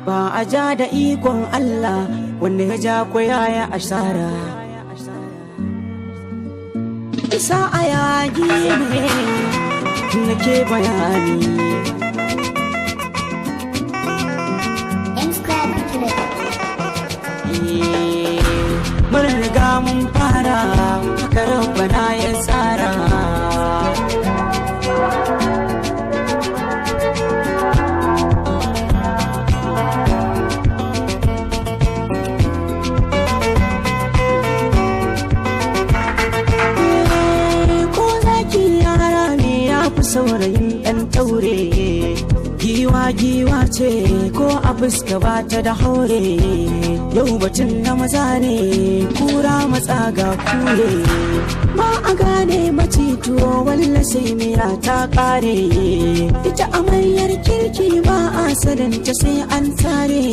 ba a ja da ikon Allah wanda ya ja kwaya ya asara. Isa a yagi ne nake bayani. Mun riga mun fara haka rabbana ya tsara. Saurayin ɗan taure giwa ce ko a fuska ba ta da haure. Yau batun na maza ne kura matsa ga kure. Ba a gane macituwo walla sai mira ta ƙare. Ita amaryar kirki ba a sadanta sai an tare.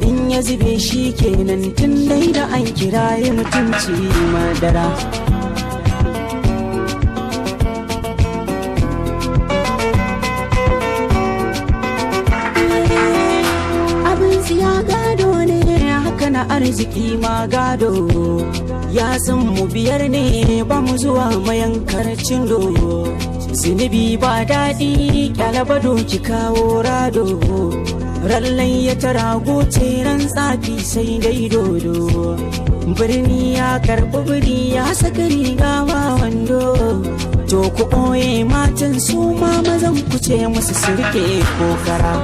In ya zube shi kenan tun dai da an kiraye mutunci madara. Ya gado ne haka na arziki ma gado. Ya san mu biyar ne ba mu zuwa mayankar cindo. Zunubi ba daɗi kyalaba doki kawo rado. Rallai ya tara goce ran tsafi sai dai dodo. Birni ya karɓi biri ya saka riga ma wando. To ku ɓoye matan su ma mazan ku ce musu sirke kokara.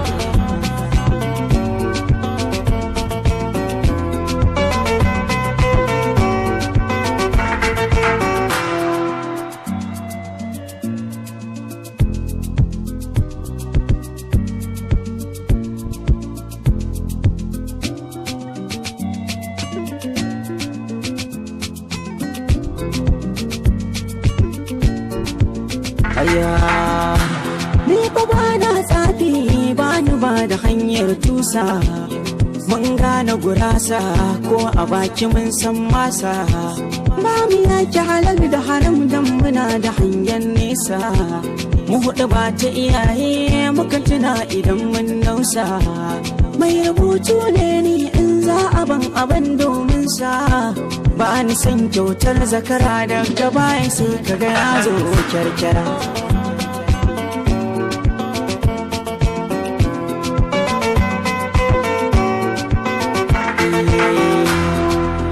Ni fa ba na tsafi ba ni ba da hanyar tusa. Mun gane gurasa ko a baki mun san masa. Ba mu yaki halal da haram dan muna da hanyar nesa. Mu huɗu ba ta iyaye muka tuna idan mun nausa. Mai rubutu ne ni in za a ban domin sa. Ba ni san kyautar zakara daga baya sai kaga ya zo kyarkyara.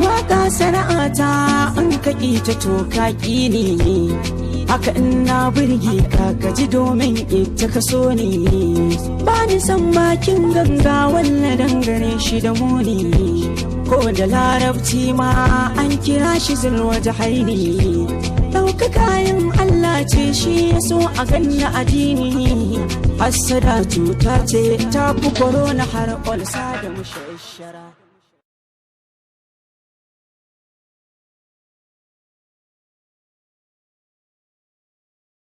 Waka sana'ata an kaƙi ta to kaƙi ne. Haka ina birge ka gaji domin ita ka so ne. Ba ni san bakin ganga walla dangane shi da muni. Ko da larabci ma an kira shi zulwa jahaini. Ɗauka kayan Allah ce shi ya so a ganna addini. Hassada cuta ce ta fi korona har olsa da mushashara.